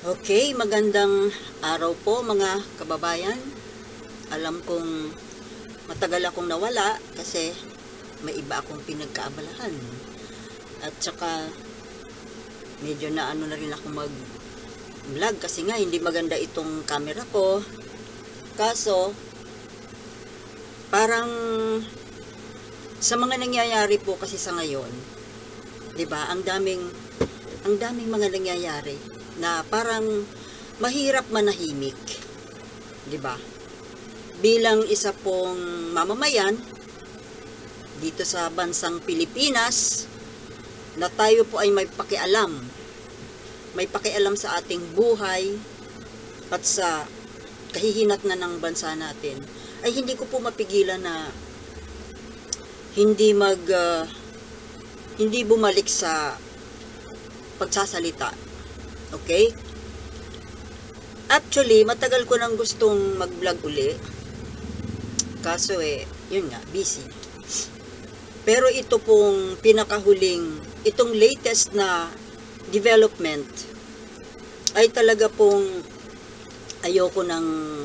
Okay, magandang araw po mga kababayan. Alam kong matagal akong nawala kasi may iba akong pinagkaabalahan. At saka medyo na ano na rin ako mag-vlog kasi nga hindi maganda itong camera ko. Kaso parang sa mga nangyayari po kasi sa ngayon, 'di ba? Ang daming mga nangyayari na parang mahirap manahimik, 'di ba? Bilang isa pong mamamayan dito sa bansang Pilipinas na tayo po ay may pakialam sa ating buhay at sa kahihinatnan ng bansa natin, ay hindi ko po mapigilan na hindi bumalik sa pagsasalita. Okay? Actually, matagal ko nang gustong mag-vlog uli. Kaso yun nga, busy. Pero ito pong itong latest na development ay talaga pong ayoko nang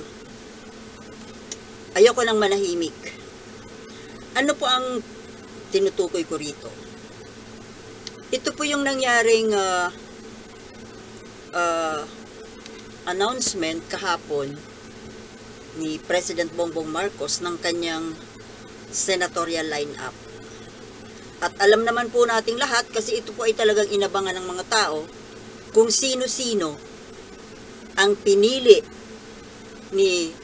manahimik. Ano po ang tinutukoy ko rito? Ito po yung nangyaring announcement kahapon ni President Bongbong Marcos ng kanyang senatorial lineup. At alam naman po nating lahat, kasi ito po ay talagang inabangan ng mga tao, kung sino-sino ang pinili ni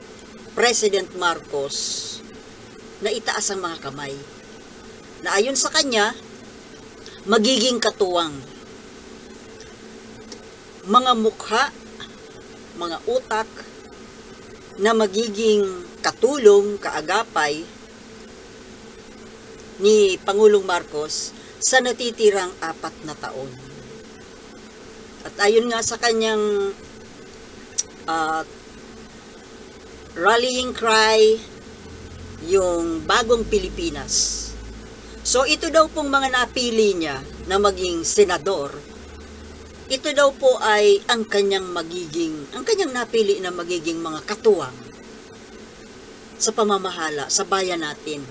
President Marcos na itaas ang mga kamay. Na ayon sa kanya, magiging katuwang. Mga mukha, mga utak na magiging katulong, kaagapay ni Pangulong Marcos sa natitirang 4 na taon. At ayon nga sa kanyang rallying cry, yung bagong Pilipinas. So ito daw pong mga napili niya na maging senador, ito daw po ay ang kanyang napili na magiging mga katuwang sa pamamahala sa bayan natin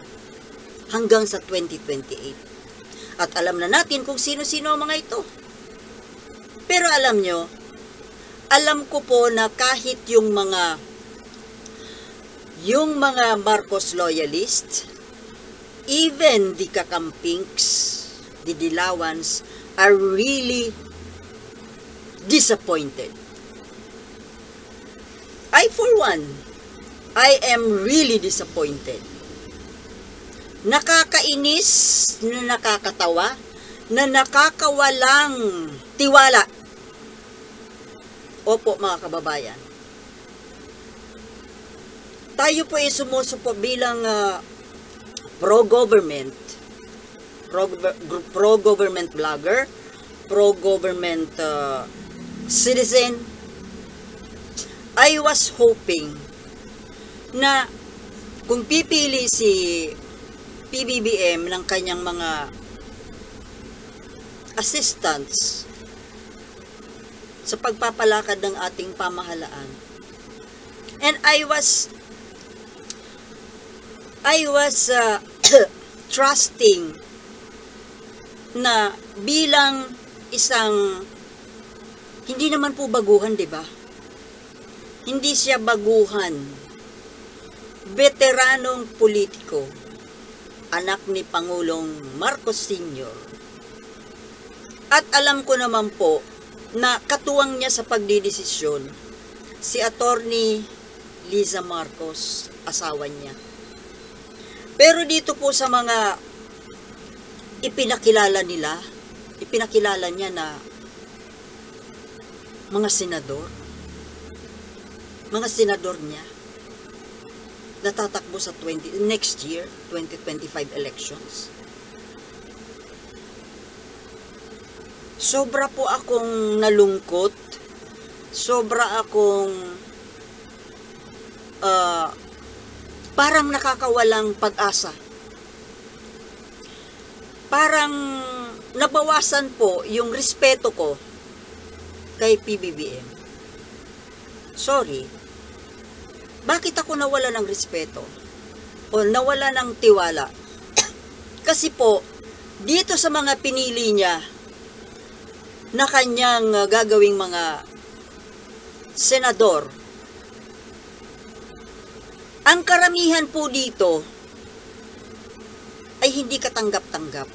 hanggang sa 2028. At alam na natin kung sino-sino ang mga ito. Pero alam ko po na kahit yung mga Marcos loyalists, even the Kakampinks, the Dilawans, are really disappointed. For one, I am really disappointed. Nakakainis, na nakakatawa, na nakakawalang tiwala. Opo mga kababayan. Tayo po ay sumusupo bilang pro-government vlogger, pro-government citizen. I was hoping na kung pipili si PBBM ng kanyang mga assistants sa pagpapalakad ng ating pamahalaan, and I was trusting na bilang isang hindi naman po baguhan, 'di ba? Hindi siya baguhan. Veteranong politiko, anak ni Pangulong Marcos Sr. At alam ko naman po na katuwang niya sa pagdidesisyon si Attorney Liza Marcos, asawa niya. Pero dito po sa mga ipinakilala niya na mga senador niya na tatakbo sa next year, 2025 elections. Sobra po akong nalungkot, sobra akong parang nakakawalang pag-asa. Parang nabawasan po yung respeto ko kay PBBM. sorry, bakit ako nawala ng respeto? O nawala ng tiwala? Kasi po, dito sa mga pinili niya na kanyang gagawing mga senador, ang karamihan po dito ay hindi katanggap-tanggap.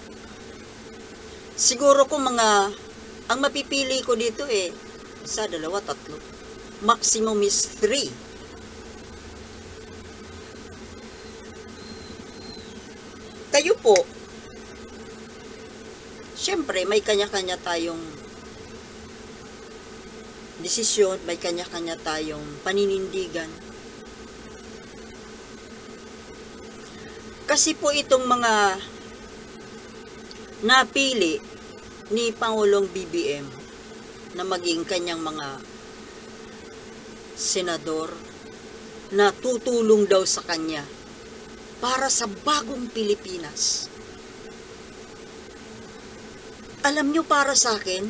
Siguro kung ang mapipili ko dito isa, dalawa, tatlo. Maximum is 3. Kayo po, syempre may kanya-kanya tayong desisyon, may kanya-kanya tayong paninindigan. Kasi po itong mga napili ni Pangulong BBM na maging kanyang mga senador na tutulong daw sa kanya para sa bagong Pilipinas. Alam nyo, para sa akin,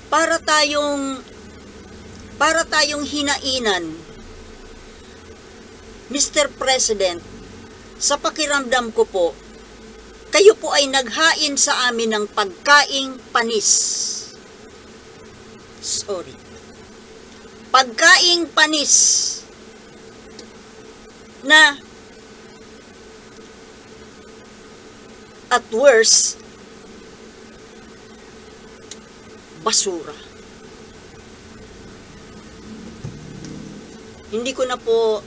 para tayong hinainan, Mr. President, sa pakiramdam ko po, kayo po ay naghain sa amin ng pagkaing panis. Sorry. Pagkaing panis na at worst, basura. Hindi ko na po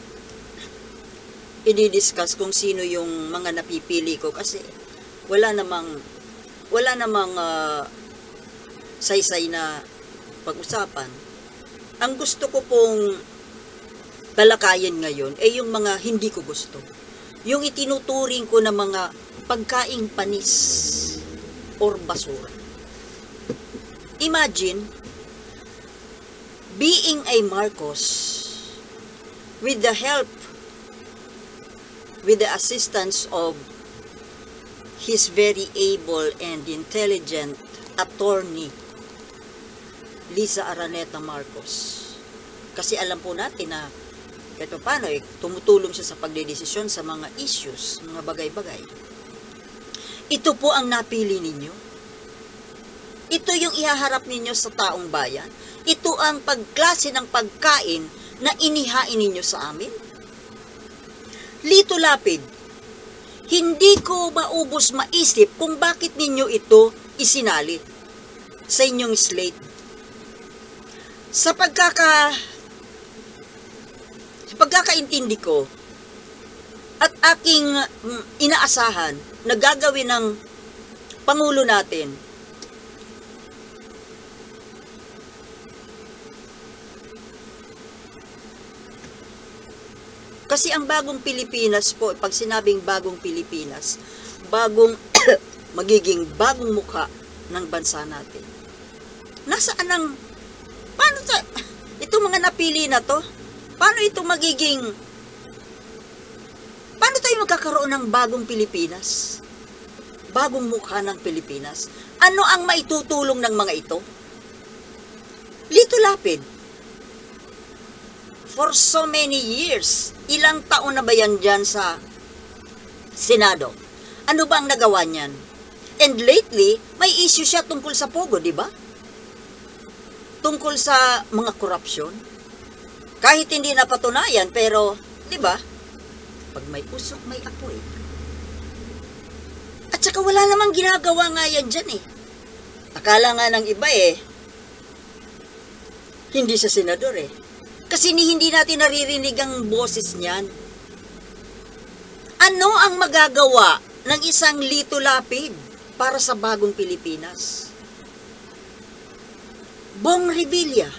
i-discuss kung sino yung mga napipili ko kasi wala namang saysay na pag-usapan. Ang gusto ko pong talakayin ngayon ay yung mga hindi ko gusto. Yung itinuturing ko na mga pagkaing panis or basura. Imagine being a Marcos with the assistance of his very able and intelligent attorney, Liza Araneta Marcos. Kasi alam po natin na kahit paano tumutulong siya sa pagdedesisyon sa mga issues, mga bagay-bagay. Ito po ang napili ninyo. Ito yung ihaharap ninyo sa taong bayan. Ito ang pagklase ng pagkain na inihain ninyo sa amin. Lito Lapid, hindi ko maubos maisip kung bakit ninyo ito isinali sa inyong slate. Sa pagkakaintindi ko at aking inaasahan na gagawin ng Pangulo natin, kasi ang bagong Pilipinas po, pag sinabing bagong Pilipinas, magiging bagong mukha ng bansa natin. Nasaan ang, itong mga napili na to, paano tayo magkakaroon ng bagong Pilipinas? Bagong mukha ng Pilipinas? Ano ang maitutulong ng mga ito? Lito Lapid, for so many years, ilang taon na ba yan dyan sa Senado? Ano ba ang nagawa niyan? And lately, may issue siya tungkol sa Pogo, di ba? Tungkol sa mga korupsyon. Kahit hindi napatunayan, pero, di ba? Pag may usok, may apoy. At saka wala namang ginagawa nga yan dyan Akala nga ng iba hindi siya senador Kasi hindi natin naririnig ang boses niyan. Ano ang magagawa ng isang Lito Lapid para sa bagong Pilipinas? Bong Revilla,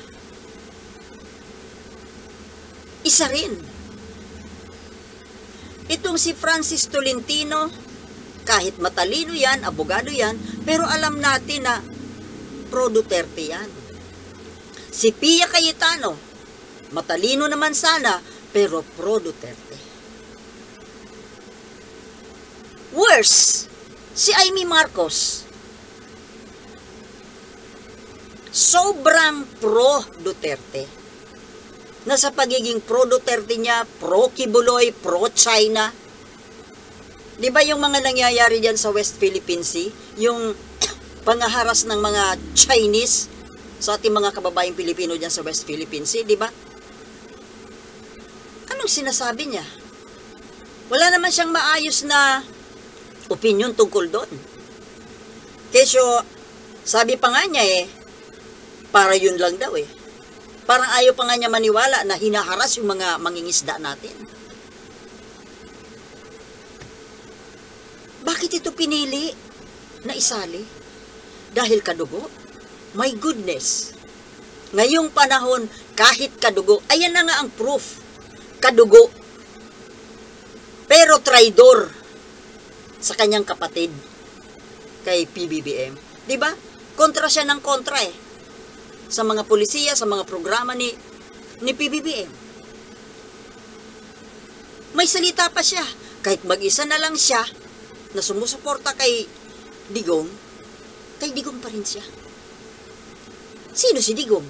isa rin. Itong si Francis Tolentino, kahit matalino yan, abogado yan, pero alam natin na pro-Duterte yan. Si Pia Cayetano, matalino naman sana, pero pro-Duterte. Worse, si Amy Marcos, sobrang pro-Duterte. na sa pagiging pro-Duterte niya, pro-Kibuloy, pro-China. Di ba yung mga nangyayari dyan sa West Philippine Sea? Yung pangaharas ng mga Chinese sa ating mga kababayang Pilipino dyan sa West Philippine Sea, di ba? Anong sinasabi niya? Wala naman siyang maayos na opinion tungkol doon. Kesyo, sabi pa nga niya para yun lang daw Parang ayaw pa nga niya maniwala na hinaharas yung mga mangingisda natin. Bakit ito pinili na isali? Dahil kadugo? My goodness! Ngayong panahon, kahit kadugo, ayan na nga ang proof. Kadugo. Pero traidor sa kanyang kapatid kay PBBM. Diba? Kontra siya ng kontra sa mga polisiya, sa mga programa ni PBBM. May salita pa siya. Kahit mag-isa na lang siya na sumusuporta kay Digong pa rin siya. Sino si Digong?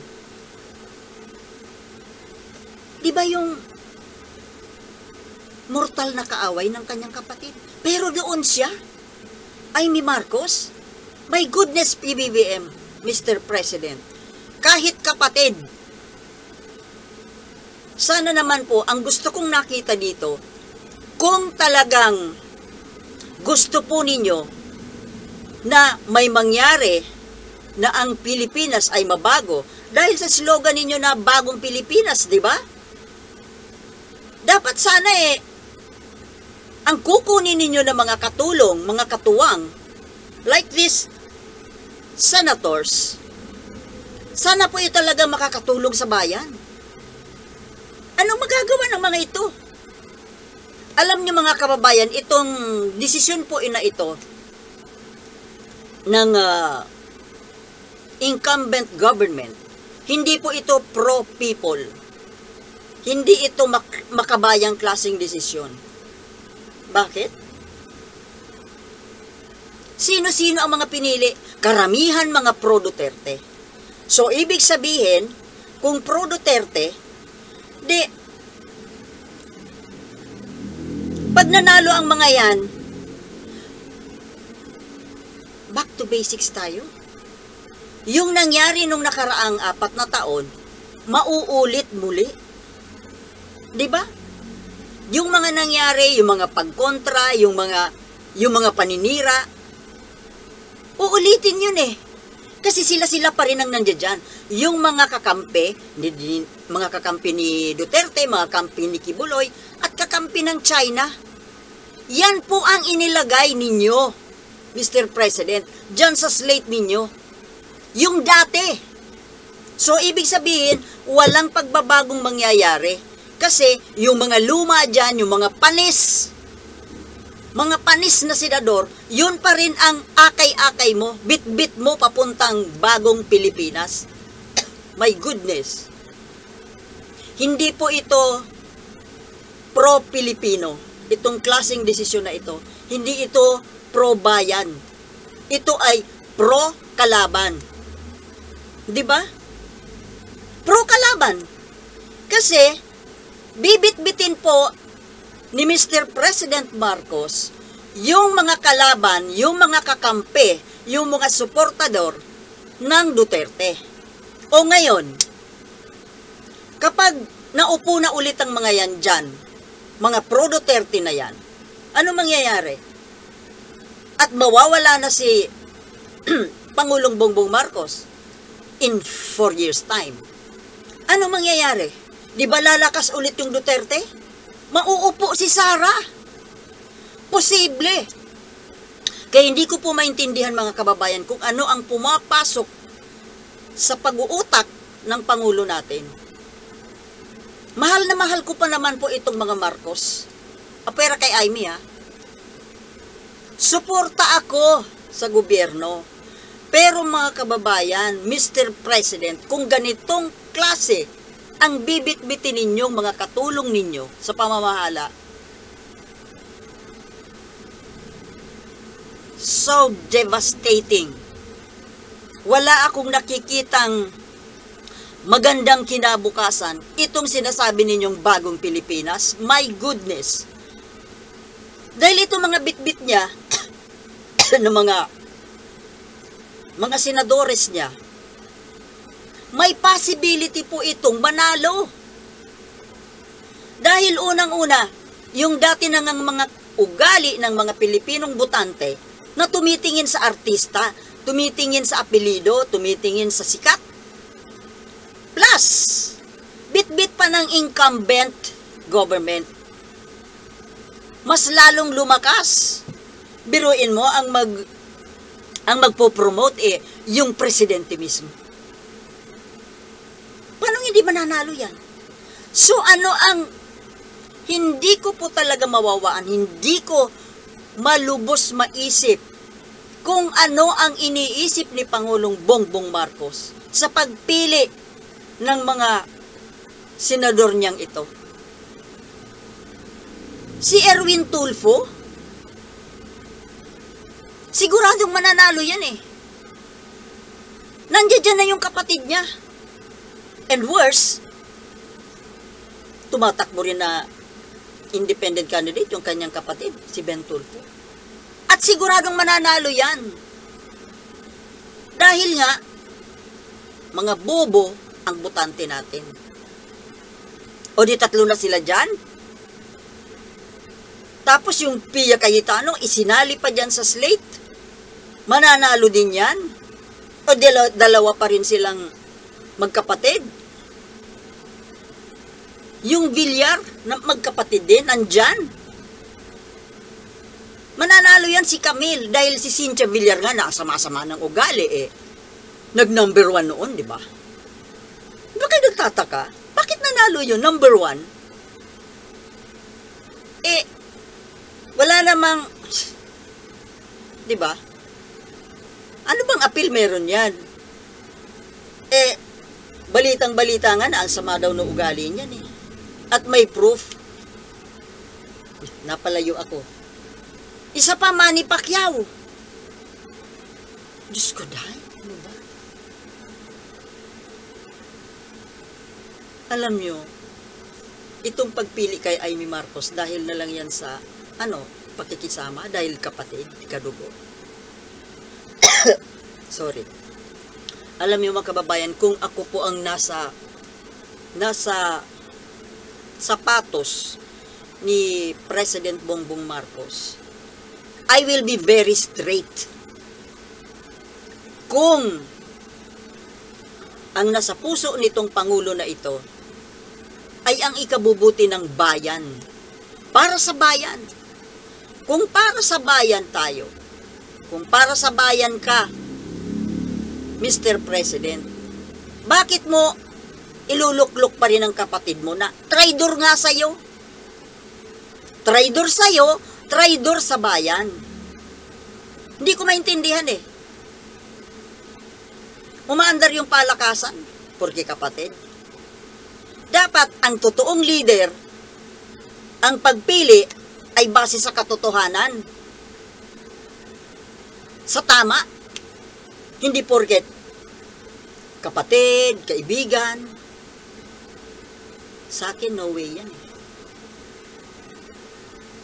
Di ba yung mortal na kaaway ng kanyang kapatid? Pero doon siya ay ni Marcos. My goodness, PBBM, Mr. President. Kahit kapatid. Sana naman po, ang gusto kong nakita dito, kung talagang gusto po ninyo na may mangyari na ang Pilipinas ay mabago, dahil sa slogan ninyo na bagong Pilipinas, di ba? Dapat sana ang kukunin ninyo ng mga katulong, mga katuwang, like these senators, sana po talaga makakatulong sa bayan. Anong magagawa ng mga ito? Alam niyo mga kababayan, itong desisyon po na ito ng incumbent government, hindi po ito pro-people. Hindi ito makabayang klaseng desisyon. Bakit? Sino-sino ang mga pinili? Karamihan mga pro-Duterte. So, ibig sabihin, kung pro-Duterte, pag nanalo ang mga yan, back to basics tayo. Yung nangyari nung nakaraang 4 na taon, mauulit muli. Diba? Yung mga nangyari, yung mga pagkontra, yung mga paninira, uulitin yun Kasi sila pa rin ang nandiyan dyan. Yung mga kakampi ni Duterte, mga kampi ni Kibuloy, at kakampi ng China, yan po ang inilagay ninyo, Mr. President, dyan sa slate ninyo. Yung dati. So, ibig sabihin, walang pagbabagong mangyayari. Kasi, yung mga luma dyan, yung mga panis na senador, yun pa rin ang akay-akay mo, bit-bit mo papuntang bagong Pilipinas. My goodness. Hindi po ito pro-Pilipino. Itong klaseng desisyon na ito. Hindi ito pro-bayan. Ito ay pro-kalaban. Di ba? Pro-kalaban. Kasi, bibit-bitin po ni Mr. President Marcos yung mga kalaban, yung mga kakampi, yung mga suportador ng Duterte. O ngayon, kapag naupo na ulit ang mga yan dyan, mga pro-Duterte na yan, ano mangyayari? At mawawala na si Pangulong Bongbong Marcos in 4 years' time. Ano mangyayari? Di ba lalakas ulit yung Duterte? Mauupo si Sara. Posible. Kaya hindi ko po maintindihan mga kababayan kung ano ang pumapasok sa pag-uutak ng Pangulo natin. Mahal na mahal ko pa naman po itong mga Marcos. Apera kay Amy Suporta ako sa gobyerno. Pero mga kababayan, Mr. President, kung ganitong klase ang bibit-bitin ninyong mga katulong ninyo sa pamamahala, so devastating. Wala akong nakikitang magandang kinabukasan, itong sinasabi ninyong bagong Pilipinas, my goodness. Dahil itong mga bitbit niya, ng mga senadores niya, may possibility po itong manalo. Dahil unang-una, yung dati nang mga ugali ng mga Pilipinong botante na tumitingin sa artista, tumitingin sa apelido, tumitingin sa sikat. Plus, bit-bit pa ng incumbent government. Mas lalong lumakas. Biruin mo ang magpo-promote yung presidente mismo. Paano hindi mananalo yan? So ano ang hindi ko po talaga mawawaan, hindi ko malubos maisip kung ano ang iniisip ni Pangulong Bongbong Marcos sa pagpili ng mga senador niyang ito. Si Erwin Tulfo, siguradong mananalo yan eh. Nandiyan dyan na yung kapatid niya. And worse, tumatakbo rin na independent candidate yung kanyang kapatid, si Ben Tulfo. At siguradong mananalo yan. Dahil nga, mga bobo ang botante natin. O di tatlo na sila dyan? Tapos yung Pia Cayetano, isinali pa dyan sa slate. Mananalo din yan? O dalawa pa rin silang magkapatid? Yung Villar, na magkapatid din, nandyan. Mananalo yan si Camille dahil si Cynthia Villar nga nakasama-sama ng ugali Nag-number 1 noon, di ba? Bakit nagtataka? Bakit nanalo yun? Number 1? Wala namang, di ba? Ano bang appeal meron yan? Balitang-balita nga na ang sama daw ng ugali niyan At may proof. Napalayo ako. Isa pa, Manny Pacquiao. Diyos ko, dahil. Ano ba? Alam nyo, itong pagpili kay Amy Marcos, dahil na lang yan sa, pakikisama, dahil kapatid, kadugo. Sorry. Alam nyo mga kababayan, kung ako po ang nasa sapatos ni President Bongbong Marcos, I will be very straight. Kung ang nasa puso nitong Pangulo na ito ay ang ikabubuti ng bayan, para sa bayan. Kung para sa bayan tayo, kung para sa bayan ka, Mr. President, bakit mo iluluklok pa rin ang kapatid mo na traidor nga sa'yo? Traidor sa'yo, traidor sa bayan. Hindi ko maintindihan Umaandar yung palakasan, porque kapatid. Dapat ang totoong leader, ang pagpili ay base sa katotohanan. Sa tama. Hindi porket kapatid, kaibigan. Sa akin, no way yan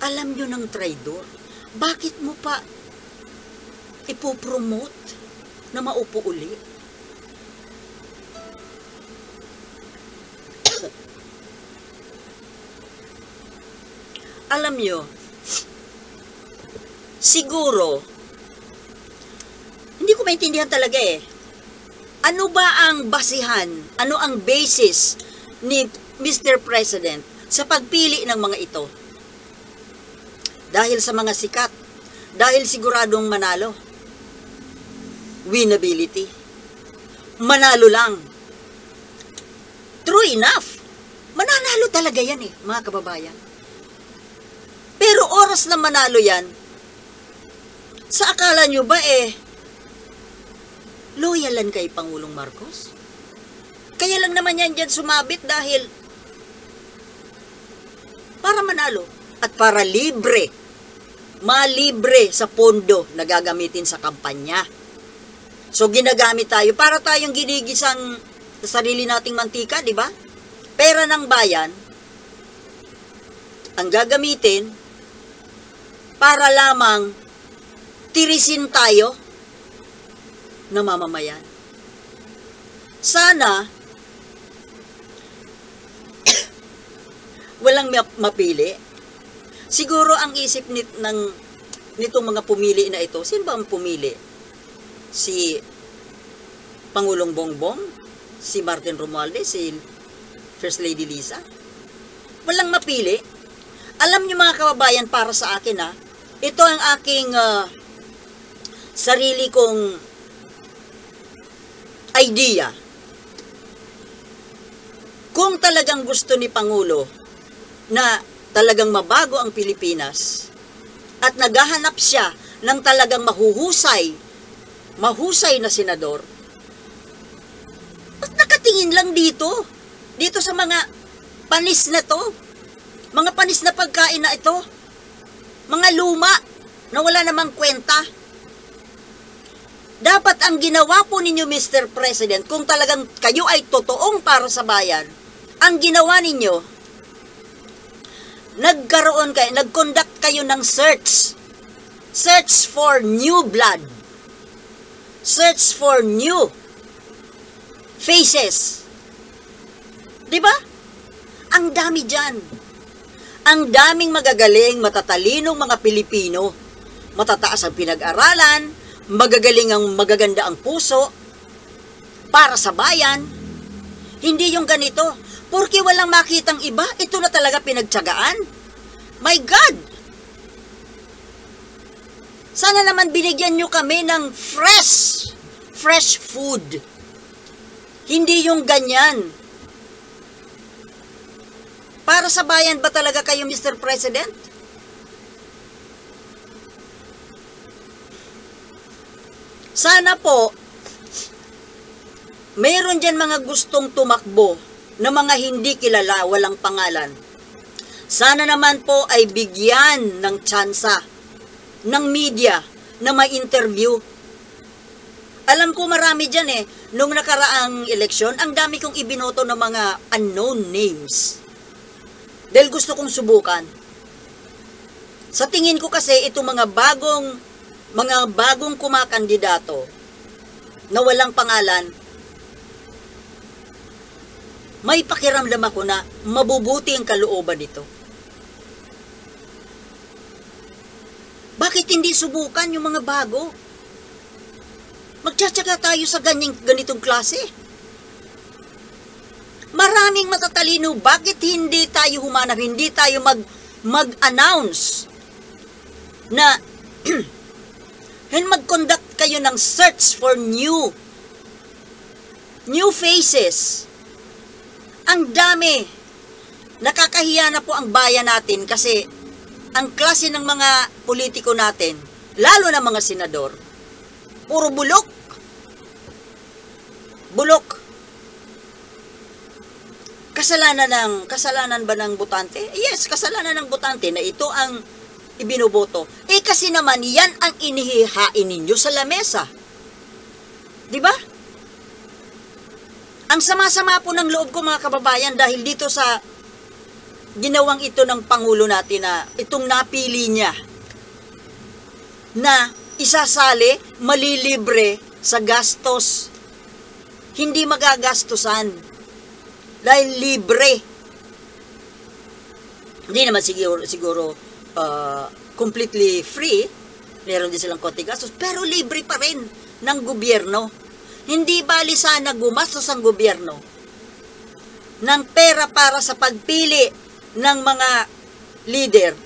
Alam nyo ng traidor, bakit mo pa ipopromote na maupo uli? Alam nyo, siguro, hindi ko maintindihan talaga Ano ba ang basihan, ano ang basis ni Mr. President sa pagpili ng mga ito? Dahil sa mga sikat, dahil siguradong manalo. Winnability. Manalo lang. True enough. Mananalo talaga yan mga kababayan. Pero oras na manalo yan, sa akala nyo ba loyalan kay Pangulong Marcos? Kaya lang naman yan dyan sumabit dahil para manalo at para libre, malibre sa pondo na gagamitin sa kampanya. So ginagamit tayo para tayong ginigisang sa sarili nating mantika, di ba? Pera ng bayan ang gagamitin para lamang tirisin tayo na mamamayan. Sana walang mapili. Siguro ang isip nitong mga pumili na ito, sino ba ang pumili? Si Pangulong Bongbong, si Martin Romualdez, si First Lady Liza. Walang mapili. Alam niyo mga kababayan, para sa akin ito ang aking sarili kong idea. Kung talagang gusto ni Pangulo na talagang mabago ang Pilipinas at naghahanap siya ng talagang mahusay na senador, at nakatingin lang dito sa mga panis na to, mga panis na pagkain na ito, mga luma na wala namang kwenta. Dapat ang ginawa po ninyo, Mr. President, kung talagang kayo ay totoong para sa bayan, ang ginawa ninyo, nag-conduct kayo ng search for new blood, search for new faces. Diba? Ang dami dyan. Ang daming magagaling, matatalinong mga Pilipino, matataas ang pinag-aralan, magaganda ang puso, para sa bayan. Hindi yung ganito. Porque walang makitang iba, ito na talaga pinagtiyagaan. My God! Sana naman binigyan nyo kami ng fresh food. Hindi yung ganyan. Para sa bayan ba talaga kayo, Mr. President? Sana po, mayroon dyan mga gustong tumakbo na mga hindi kilala, walang pangalan. Sana naman po ay bigyan ng tsansa ng media na may interview. Alam ko marami dyan nung nakaraang eleksyon, ang dami kong ibinoto ng mga unknown names. Dahil gusto kong subukan. Sa tingin ko kasi itong mga bagong kumakandidato na walang pangalan, may pakiramdam ako na mabubuti ang kalooban nito. Bakit hindi subukan yung mga bago? Magtsatsaga tayo sa ganitong klase. Maraming matatalino, bakit hindi tayo humanap, hindi tayo mag-announce na mag-conduct kayo ng search for new faces. Ang dami. Nakakahiya na po ang bayan natin kasi ang klase ng mga politiko natin, lalo na mga senador, puro bulok. Bulok. Kasalanan ba ng botante? Yes, kasalanan ng botante na ito ang ibinuboto. Kasi naman yan ang inihihain ninyo sa lamesa. 'Di ba? Ang sama-sama po ng loob ko mga kababayan dahil dito sa ginawang ito ng Pangulo natin na itong napili niya na isasali, malilibre sa gastos. Hindi magagastusan dahil libre. Hindi naman siguro completely free. Meron din silang konti gastos, pero libre pa rin ng gobyerno. Hindi bali sana gumastos ang gobyerno ng pera para sa pagpili ng mga leader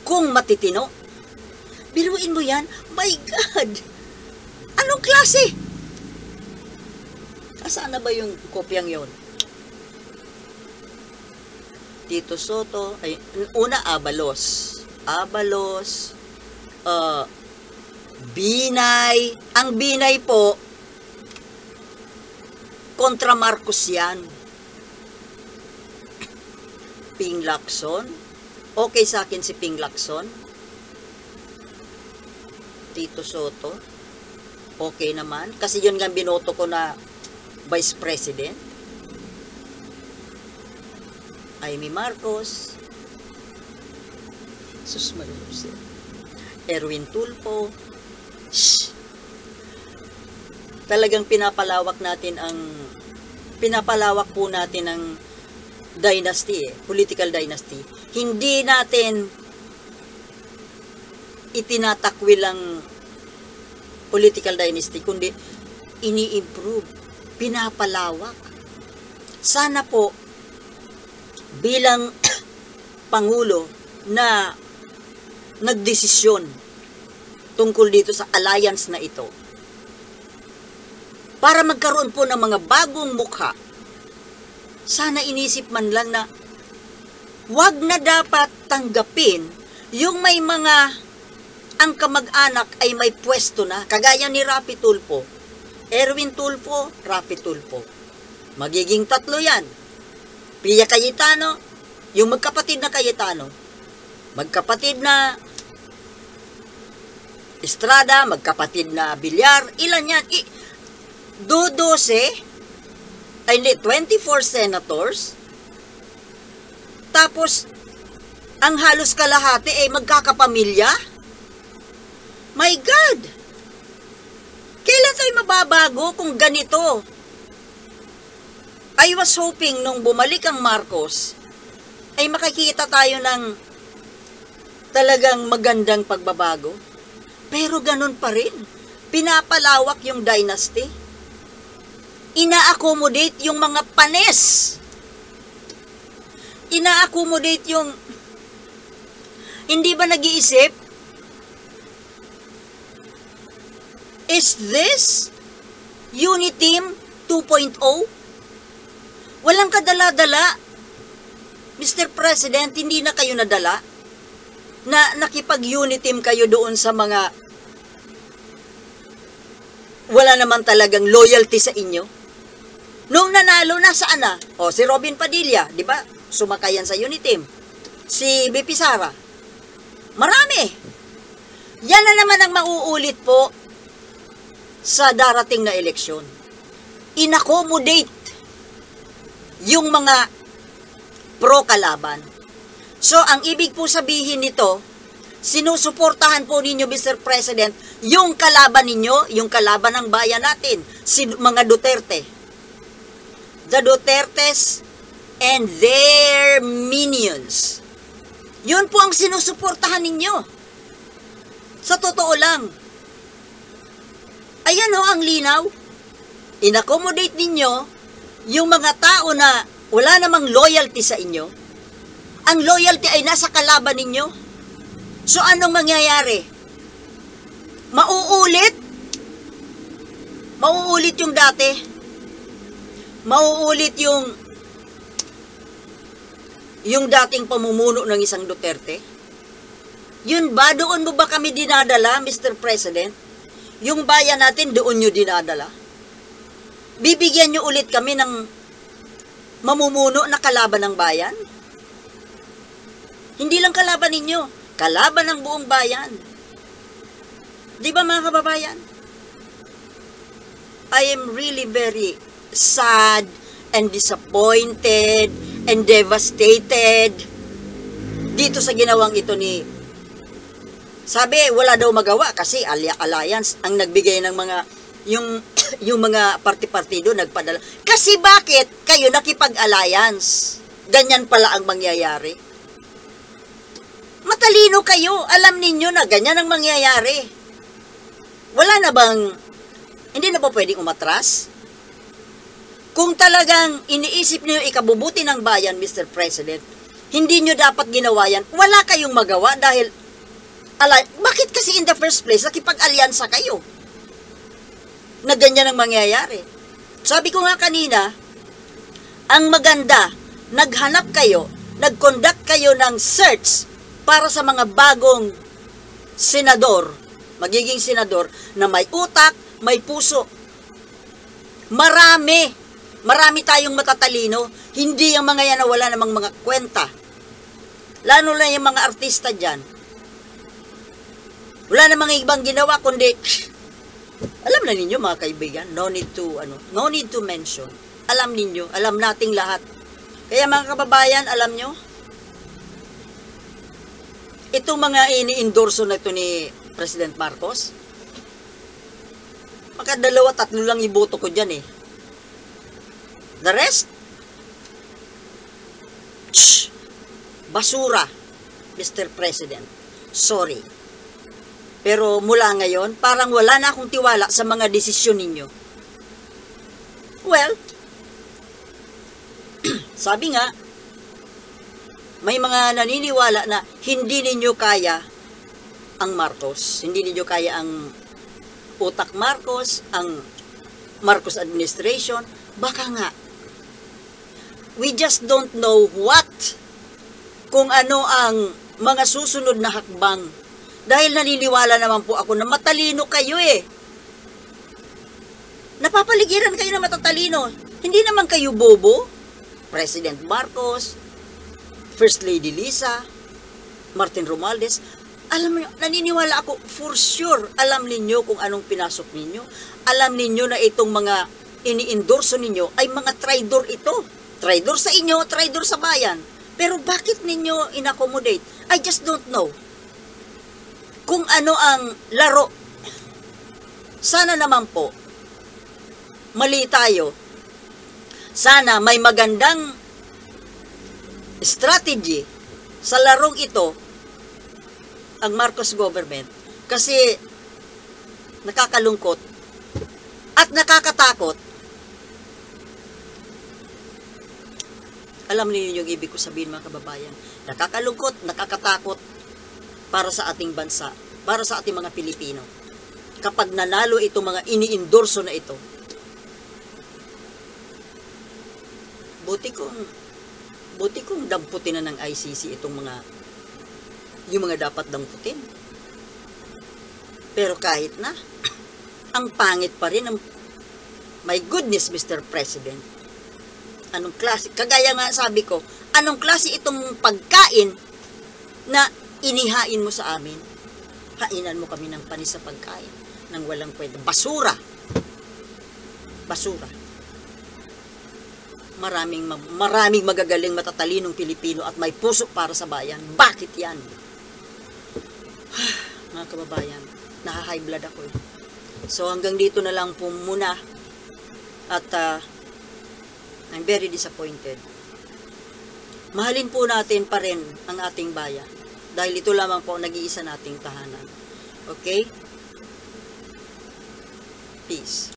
kung matitino. Biruin mo yan? My God! Anong klase? Saan na ba yung kopyang yon? Tito Soto, Abalos, Binay. Ang Binay po, kontra Marcos yan. Ping Lacson. Okay sa akin si Ping Lacson. Tito Soto. Okay naman. Kasi yun nga binoto ko na Vice President. Amy Marcos, sus Maria, Erwin Tulfo. Talagang pinapalawak po natin ang dynasty, political dynasty. Hindi natin itinatakwil ang political dynasty, kundi ini-improve, pinapalawak. Sana po bilang Pangulo na nagdesisyon tungkol dito sa alliance na ito, para magkaroon po ng mga bagong mukha, sana inisip man lang na wag na dapat tanggapin yung may mga ang kamag-anak ay may pwesto na, kagaya ni Raffy Tulfo, Erwin Tulfo, Raffy Tulfo. Magiging tatlo yan. Pia Cayetano, yung magkapatid na Cayetano, magkapatid na Estrada, magkapatid na Villar, ilan yan? 24 senators, tapos ang halos kalahati ay magkakapamilya. My God! Kailan tayo mababago kung ganito? I was hoping nung bumalik ang Marcos, ay makikita tayo ng talagang magandang pagbabago. Pero ganun pa rin. Pinapalawak yung dynasty. Ina-accommodate yung mga panes. Ina-accommodate yung hindi ba nag-iisip? Is this Uniteam 2.0? Walang kadala-dala. Mr. President, hindi na kayo nadala na nakipag-Uniteam kayo doon sa mga wala naman talagang loyalty sa inyo. Nung nanalo, nasaan na? O, si Robin Padilla, di ba? Sumakayan sa Uniteam. Si BP Sara. Marami. Yan na naman ang mauulit po sa darating na eleksyon. Inaccommodate yung mga pro-kalaban. So, ang ibig po sabihin nito, sinusuportahan po ninyo, Mr. President, yung kalaban ninyo, yung kalaban ng bayan natin, mga Duterte. The Dutertes and their minions. Yun po ang sinusuportahan ninyo. Sa totoo lang. Ayan ho ang linaw. Inaccommodate ninyo yung mga tao na wala namang loyalty sa inyo. Ang loyalty ay nasa kalaban ninyo. So anong mangyayari? Mauulit? Mauulit yung dati? Mauulit yung dating pamumuno ng isang Duterte? Yun ba? Doon mo ba kami dinadala, Mr. President? Yung bayan natin, doon nyo dinadala? Bibigyan nyo ulit kami ng mamumuno na kalaban ng bayan? Hindi lang kalaban ninyo, kalaban ng buong bayan. Di ba mga kababayan? I am really very sad and disappointed and devastated dito sa ginawang ito ni, sabi wala daw magawa kasi alliance ang nagbigay ng mga yung mga parti-partido nagpadala. Kasi bakit kayo nakipag-alliance? Ganyan pala ang mangyayari. Matalino kayo, alam ninyo na ganyan ang mangyayari. Wala na bang, hindi na ba pwedeng umatras? Kung talagang iniisip niyo ikabubuti ng bayan, Mr. President, hindi niyo dapat ginawa yan. Wala kayong magawa dahil, bakit kasi in the first place, nakipag-alyansa kayo? Na ganyan ang mangyayari. Sabi ko nga kanina, ang maganda, naghanap kayo, nag-conduct kayo ng search para sa mga bagong senador, magiging senador, na may utak, may puso. Marami tayong matatalino, hindi yung mga yan na wala namang mga kwenta. Lalo na yung mga artista dyan. Wala namang ibang ginawa, kundi, alam na ninyo mga kaibigan, no need to mention. Alam ninyo, alam nating lahat. Kaya mga kababayan, alam nyo, itong mga ini-endorso na ito ni President Marcos, maka 2-3 lang iboto ko dyan eh. The rest, basura, Mr. President. Sorry. Pero mula ngayon, parang wala na akong tiwala sa mga desisyon ninyo. Well, sabi nga, may mga naniniwala na hindi ninyo kaya ang Marcos. Hindi ninyo kaya ang utak Marcos, ang Marcos administration. Baka nga, we just don't know what, kung ano ang mga susunod na hakbang. Dahil naniniwala naman po ako na matalino kayo eh. Napapaligiran kayo na matatalino. Hindi naman kayo bobo. President Marcos, First Lady Lisa, Martin Romualdez, alam niyo, naniniwala ako, for sure, alam ninyo kung anong pinasok ninyo. Alam ninyo na itong mga ini-endorso ninyo ay mga traidor ito. Traidor sa inyo, traidor sa bayan. Pero bakit ninyo in-accommodate? I just don't know. Kung ano ang laro. Sana naman po, mali tayo. Sana may magandang strategy sa larong ito ang Marcos government, kasi nakakalungkot at nakakatakot. Alam niyo yung ibig ko sabihin mga kababayan. Nakakalungkot, nakakatakot para sa ating bansa, para sa ating mga Pilipino. Kapag nanalo itong mga ini-endorso na ito, buti kong damputin na ng ICC itong yung mga dapat damputin. Pero kahit na, ang pangit pa rin. My goodness, Mr. President. Anong klase? Kagaya nga sabi ko, anong klase itong pagkain na inihain mo sa amin? Hainan mo kami ng panis sa pagkain nang walang kwenta. Basura. Basura. Maraming magagaling, matatalinong Pilipino at may puso para sa bayan. Bakit yan? Mga kababayan, naha-high blood ako eh. So hanggang dito na lang po muna. At I'm very disappointed. Mahalin po natin pa rin ang ating bayan. Dahil ito lamang po nag-iisa nating tahanan. Okay? Peace.